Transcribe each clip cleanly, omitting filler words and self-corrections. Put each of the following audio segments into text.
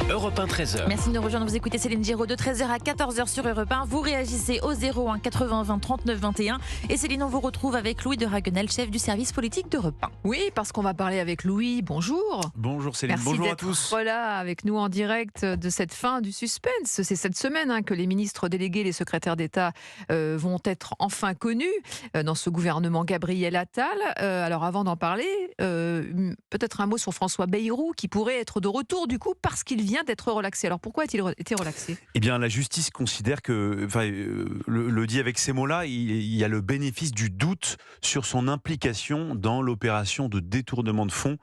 Europe 1 13h. Merci de nous rejoindre. Vous écoutez Céline Giraud de 13h à 14h sur Europe 1. Vous réagissez au 01 80 20 39 21. Et Céline, on vous retrouve avec Louis de Raguenel, chef du service politique d'Europe 1. Oui, parce qu'on va parler avec Louis. Bonjour. Bonjour Céline, Merci bonjour à d'être tous. Voilà, avec nous en direct de cette fin du suspense. C'est cette semaine que les ministres délégués, les secrétaires d'État vont être enfin connus dans ce gouvernement Gabriel Attal. Alors avant d'en parler, peut-être un mot sur François Bayrou qui pourrait être de retour du coup parce qu'il vient d'être relaxé. Alors pourquoi a-t-il été relaxé ? Eh bien, la justice considère que, le dit avec ces mots-là, il y a le bénéfice du doute sur son implication dans l'opération de détournement de fonds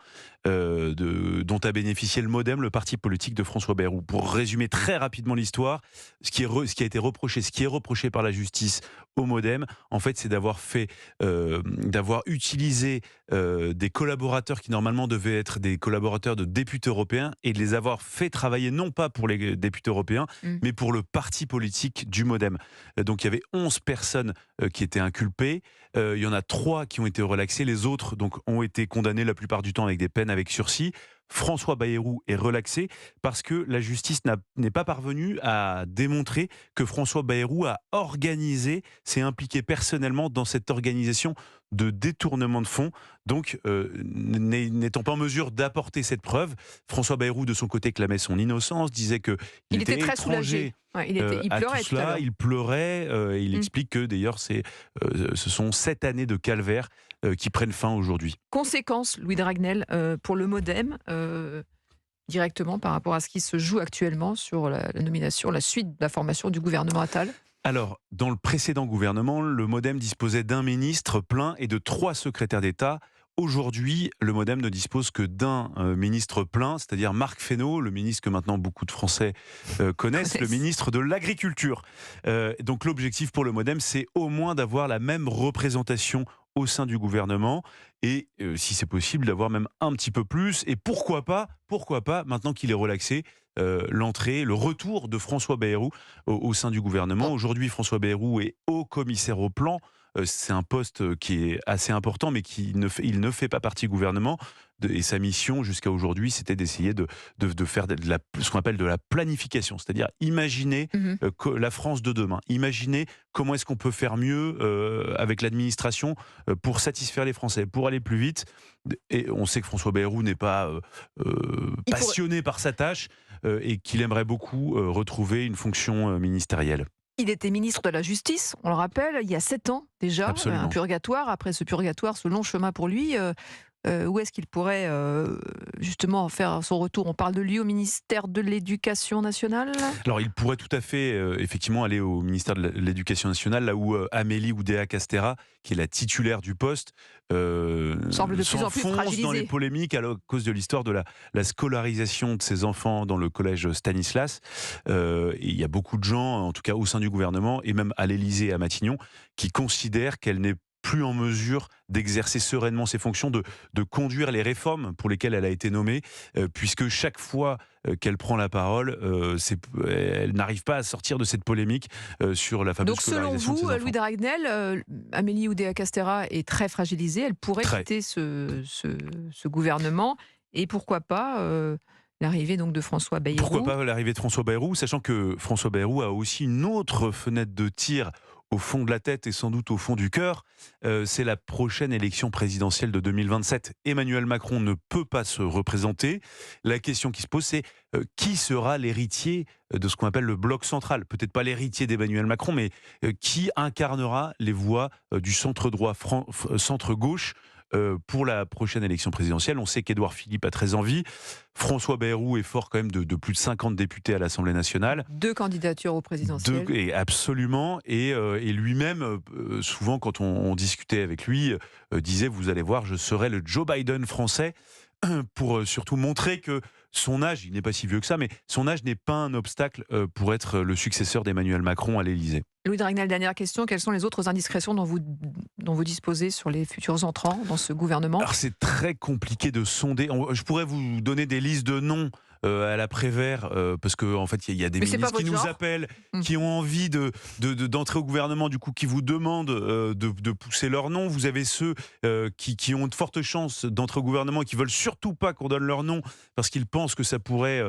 dont a bénéficié le MoDem, le parti politique de François Bayrou. Pour résumer très rapidement l'histoire, ce qui a été reproché, ce qui est reproché par la justice au MoDem, en fait, c'est d'avoir utilisé des collaborateurs qui normalement devaient être des collaborateurs de députés européens et de les avoir fait travailler non pas pour les députés européens, mais pour le parti politique du MoDem. Donc il y avait 11 personnes qui étaient inculpées. Il y en a 3 qui ont été relaxées. Les autres donc, ont été condamnés la plupart du temps avec des peines avec sursis. François Bayrou est relaxé parce que la justice n'est pas parvenue à démontrer que François Bayrou a organisé, s'est impliqué personnellement dans cette organisation de détournement de fonds. Donc, n'étant pas en mesure d'apporter cette preuve, François Bayrou, de son côté, clamait son innocence, disait qu'il était très étranger soulagé. Ouais, il à pleurait tout tout à l'heure. cela. Il pleurait. Il explique que, d'ailleurs, ce sont 7 années de calvaire qui prennent fin aujourd'hui. Conséquence, Louis de Raguenel, pour le MoDem, directement par rapport à ce qui se joue actuellement sur la nomination, la suite de la formation du gouvernement Attal. Alors, dans le précédent gouvernement, le MoDem disposait d'un ministre plein et de 3 secrétaires d'État. Aujourd'hui, le MoDem ne dispose que d'un ministre plein, c'est-à-dire Marc Fesneau, le ministre que maintenant beaucoup de Français connaissent, le ministre de l'Agriculture. Donc l'objectif pour le MoDem, c'est au moins d'avoir la même représentation au sein du gouvernement et, si c'est possible, d'avoir même un petit peu plus. Et pourquoi pas, maintenant qu'il est relaxé, le retour de François Bayrou au sein du gouvernement. Aujourd'hui, François Bayrou est haut commissaire au plan. C'est un poste qui est assez important, mais il ne fait pas partie du gouvernement. Et sa mission, jusqu'à aujourd'hui, c'était d'essayer de faire ce qu'on appelle de la planification. C'est-à-dire imaginer la France de demain. Imaginer comment est-ce qu'on peut faire mieux avec l'administration pour satisfaire les Français, pour aller plus vite. Et on sait que François Bayrou n'est pas passionné par sa tâche et qu'il aimerait beaucoup retrouver une fonction ministérielle. Il était ministre de la Justice, on le rappelle, il y a 7 ans déjà. Absolument. Un purgatoire. Après ce purgatoire, ce long chemin pour lui, où est-ce qu'il pourrait justement faire son retour ? On parle de lui au ministère de l'Éducation nationale ? Alors il pourrait tout à fait effectivement aller au ministère de l'Éducation nationale, là où Amélie Oudéa-Castéra, qui est la titulaire du poste, semble de plus en plus fragilisée dans les polémiques à cause de l'histoire de la scolarisation de ses enfants dans le collège Stanislas. Et il y a beaucoup de gens, en tout cas au sein du gouvernement, et même à l'Élysée et à Matignon, qui considèrent qu'elle n'est plus en mesure d'exercer sereinement ses fonctions, de conduire les réformes pour lesquelles elle a été nommée, puisque chaque fois qu'elle prend la parole, elle n'arrive pas à sortir de cette polémique sur la fameuse scolarisation de ses enfants. Donc selon vous, Louis de Raguenel, Amélie Oudéa-Castéra est très fragilisée, elle pourrait quitter ce gouvernement, et pourquoi pas l'arrivée donc de François Bayrou. Pourquoi pas l'arrivée de François Bayrou, sachant que François Bayrou a aussi une autre fenêtre de tir au fond de la tête et sans doute au fond du cœur, c'est la prochaine élection présidentielle de 2027. Emmanuel Macron ne peut pas se représenter. La question qui se pose, c'est qui sera l'héritier de ce qu'on appelle le bloc central ? Peut-être pas l'héritier d'Emmanuel Macron, mais qui incarnera les voix du centre-droit, centre-gauche pour la prochaine élection présidentielle. On sait qu'Édouard Philippe a très envie. François Bayrou est fort quand même de plus de 50 députés à l'Assemblée nationale. 2 candidatures au présidentiel. Absolument. Et lui-même, souvent quand on discutait avec lui, disait « Vous allez voir, je serai le Joe Biden français » pour surtout montrer que son âge, il n'est pas si vieux que ça, mais son âge n'est pas un obstacle pour être le successeur d'Emmanuel Macron à l'Élysée. Louis de Raguenel, dernière question. Quelles sont les autres indiscrétions dont vous disposez sur les futurs entrants dans ce gouvernement ? Alors c'est très compliqué de sonder. Je pourrais vous donner des listes de noms à la Prévert, parce qu'en fait, il y a des Mais c'est pas ministres qui votre nous genre. appellent, Mmh. qui ont envie d'entrer au gouvernement, du coup, qui vous demandent de pousser leur nom. Vous avez ceux qui ont de fortes chances d'entrer au gouvernement et qui veulent surtout pas qu'on donne leur nom parce qu'ils pensent que ça pourrait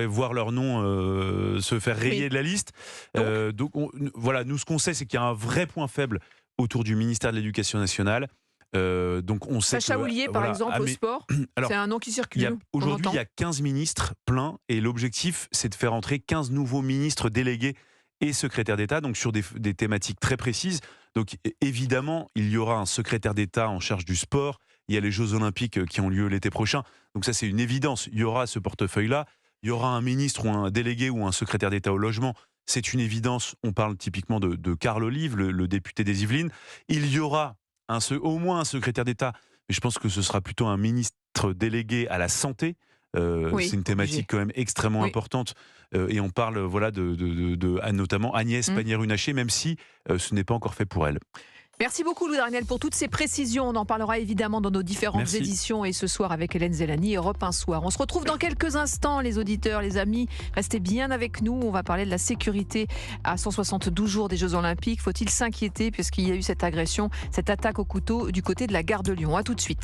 voir leur nom se faire rayer Oui. de la liste. Donc Donc voilà, nous ce qu'on sait, c'est qu'il y a un vrai point faible autour du ministère de l'Éducation nationale. Donc on sait Sacha que, Houlier, par voilà, exemple, au sport, alors, c'est un nom qui circule. aujourd'hui, On il y entend. a 15 ministres pleins et l'objectif, c'est de faire entrer 15 nouveaux ministres délégués et secrétaires d'État, donc sur des thématiques très précises. Donc évidemment, il y aura un secrétaire d'État en charge du sport. Il y a les Jeux Olympiques qui ont lieu l'été prochain. Donc ça, c'est une évidence. Il y aura ce portefeuille-là. Il y aura un ministre ou un délégué ou un secrétaire d'État au logement. C'est une évidence. On parle typiquement de Carl Olive, le député des Yvelines. Il y aura au moins un secrétaire d'État, mais je pense que ce sera plutôt un ministre délégué à la santé. Oui, C'est une thématique obligé. quand même extrêmement Oui. importante. Et on parle voilà, notamment Agnès Mmh. Pannier-Runacher, même si ce n'est pas encore fait pour elle. Merci beaucoup Louis Dragnel pour toutes ces précisions. On en parlera évidemment dans nos différentes Merci. éditions et ce soir avec Hélène Zellani, Europe 1 Soir. On se retrouve dans quelques instants, les auditeurs, les amis. Restez bien avec nous. On va parler de la sécurité à 172 jours des Jeux Olympiques. Faut-il s'inquiéter puisqu'il y a eu cette agression, cette attaque au couteau du côté de la gare de Lyon? À tout de suite.